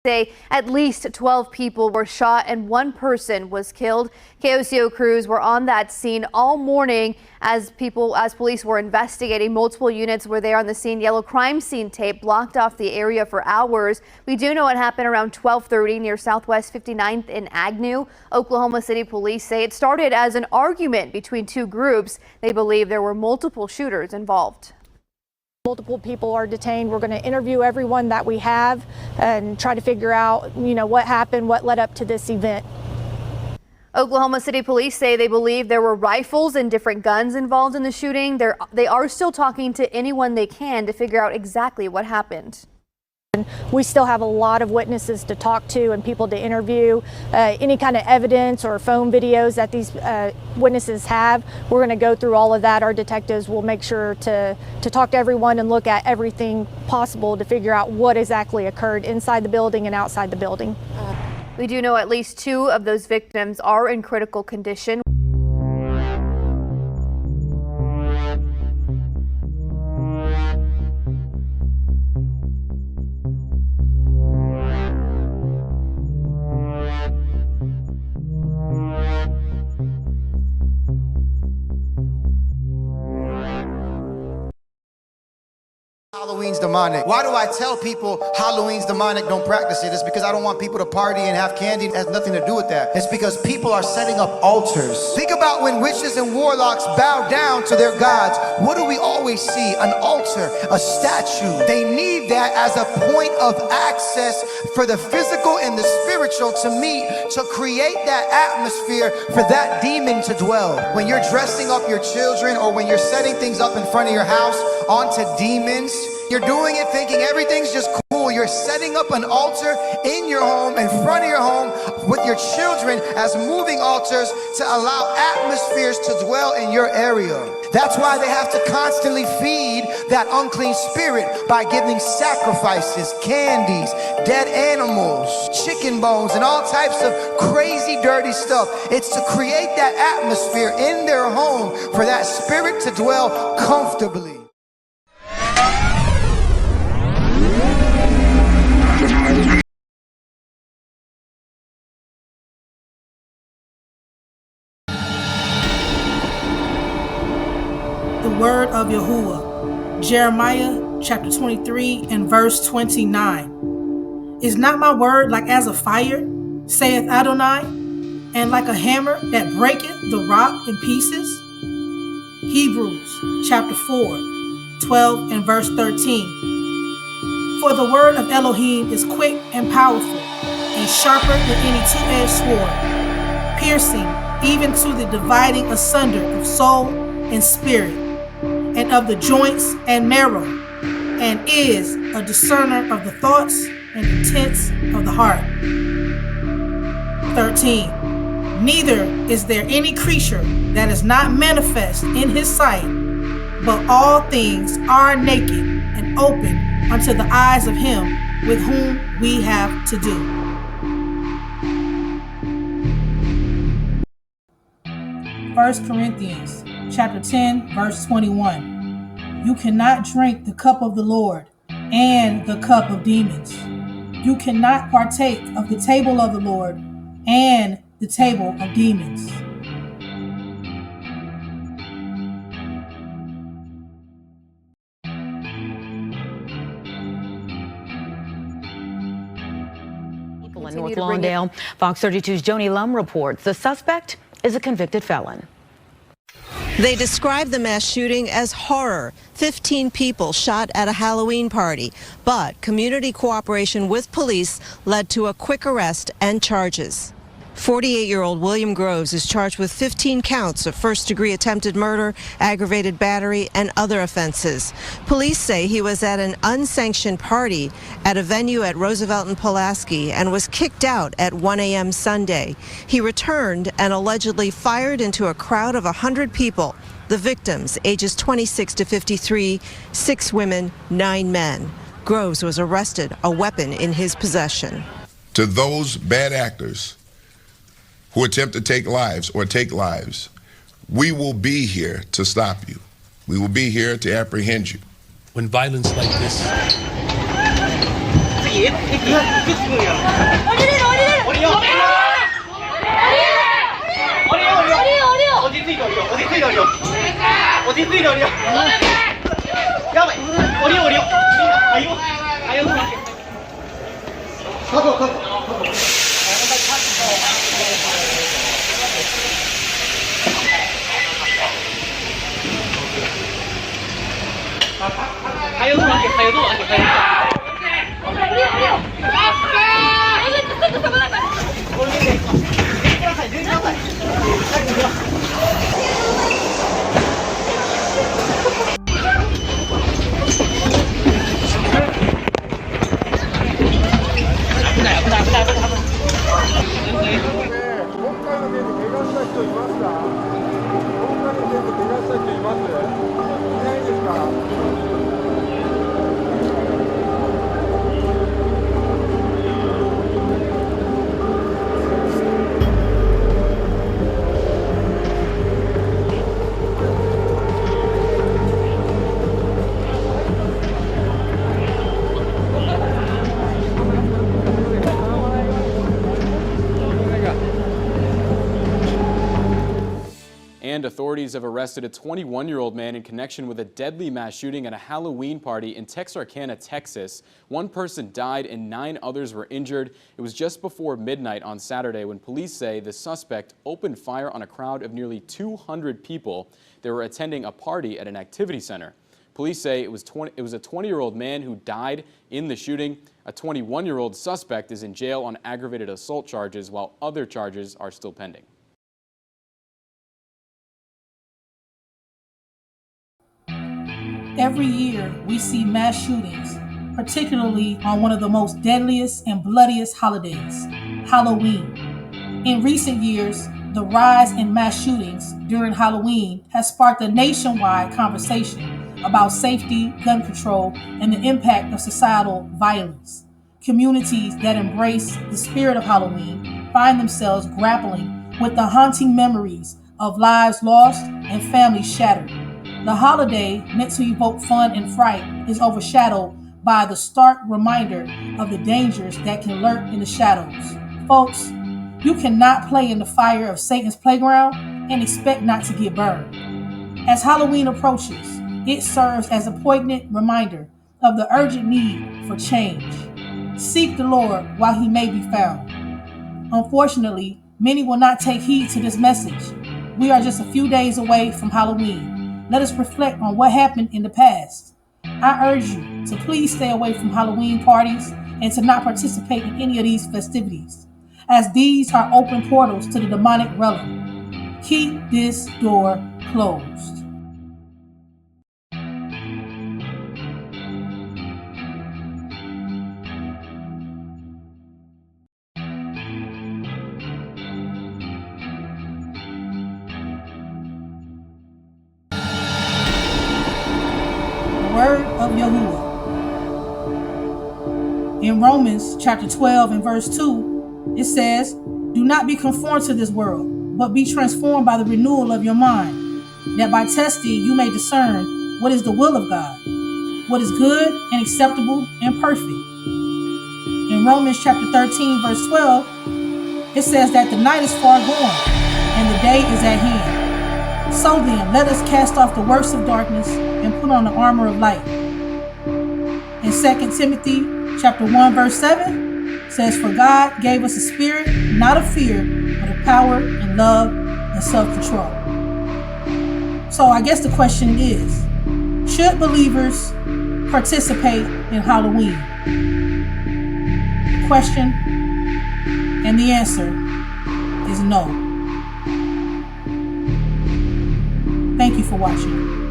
Say at least 12 people were shot and one person was killed. KOCO crews were on that scene all morning as police were investigating. Multiple units were there on the scene. Yellow crime scene tape blocked off the area for hours. We do know it happened around 12:30 near Southwest 59th in Agnew. Oklahoma City police say it started as an argument between two groups. They believe there were multiple shooters involved. Multiple people are detained. We're going to interview everyone that we have and try to figure out, what happened, what led up to this event. Oklahoma City police say they believe there were rifles and different guns involved in the shooting. They are still talking to anyone they can to figure out exactly what happened. We still have a lot of witnesses to talk to and people to interview. Any kind of evidence or phone videos that these witnesses have, we're going to go through all of that. Our detectives will make sure to talk to everyone and look at everything possible to figure out what exactly occurred inside the building and outside the building. We do know at least 2 of those victims are in critical condition. Halloween's demonic. Why do I tell people Halloween's demonic, don't practice it? It's because I don't want people to party and have candy. It has nothing to do with that. It's because people are setting up altars. Think about when witches and warlocks bow down to their gods. What do we always see? An altar, a statue. They need that as a point of access for the physical and the spiritual to meet, to create that atmosphere for that demon to dwell. When you're dressing up your children or when you're setting things up in front of your house onto demons, you're doing it thinking everything's just cool. You're setting up an altar in your home, in front of your home, with your children as moving altars to allow atmospheres to dwell in your area. That's why they have to constantly feed that unclean spirit by giving sacrifices, candies, dead animals, chicken bones, and all types of crazy, dirty stuff. It's to create that atmosphere in their home for that spirit to dwell comfortably. The word of Yahuwah, Jeremiah chapter 23 and verse 29. Is not my word like as a fire, saith Adonai, and like a hammer that breaketh the rock in pieces? Hebrews chapter 4, 12 and verse 13. For the word of Elohim is quick and powerful, and sharper than any two-edged sword, piercing even to the dividing asunder of soul and spirit, and of the joints and marrow, and is a discerner of the thoughts and intents of the heart. 13. Neither is there any creature that is not manifest in his sight, but all things are naked and open unto the eyes of him with whom we have to do. First Corinthians chapter 10, verse 21. You cannot drink the cup of the Lord and the cup of demons. You cannot partake of the table of the Lord and the table of demons. In North Lawndale, Fox 32's Joni Lum reports the suspect is a convicted felon. They describe the mass shooting as horror. 15 people shot at a Halloween party, but community cooperation with police led to a quick arrest and charges. 48-year-old William Groves is charged with 15 counts of first-degree attempted murder, aggravated battery, and other offenses. Police say he was at an unsanctioned party at a venue at Roosevelt and Pulaski and was kicked out at 1 a.m. Sunday. He returned and allegedly fired into a crowd of 100 people. The victims, ages 26 to 53, 6 women, 9 men. Groves was arrested, a weapon in his possession. To those bad actors who attempt to take lives or take lives, we will be here to stop you. We will be here to apprehend you. When violence like this And authorities have arrested a 21-year-old man in connection with a deadly mass shooting at a Halloween party in Texarkana, Texas. One person died and 9 others were injured. It was just before midnight on Saturday when police say the suspect opened fire on a crowd of nearly 200 people. They were attending a party at an activity center. Police say it was a 20-year-old man who died in the shooting. A 21-year-old suspect is in jail on aggravated assault charges, while other charges are still pending. Every year, we see mass shootings, particularly on one of the most deadliest and bloodiest holidays, Halloween. In recent years, the rise in mass shootings during Halloween has sparked a nationwide conversation about safety, gun control, and the impact of societal violence. Communities that embrace the spirit of Halloween find themselves grappling with the haunting memories of lives lost and families shattered. The holiday, meant to evoke fun and fright, is overshadowed by the stark reminder of the dangers that can lurk in the shadows. Folks, you cannot play in the fire of Satan's playground and expect not to get burned. As Halloween approaches, it serves as a poignant reminder of the urgent need for change. Seek the Lord while he may be found. Unfortunately, many will not take heed to this message. We are just a few days away from Halloween. Let us reflect on what happened in the past. I urge you to please stay away from Halloween parties and to not participate in any of these festivities, as these are open portals to the demonic realm. Keep this door closed. Word of Yahuwah. In Romans chapter 12 and verse 2, it says, "Do not be conformed to this world, but be transformed by the renewal of your mind, that by testing you may discern what is the will of God, what is good and acceptable and perfect." In Romans chapter 13 verse 12, it says that the night is far gone and the day is at hand. So then, let us cast off the works of darkness and put on the armor of light. In 2 Timothy chapter 1 verse 7 says, "For God gave us a spirit not of fear, but of power and love and self-control." So I guess the question is, should believers participate in Halloween? The question and the answer is no. Thank you for watching.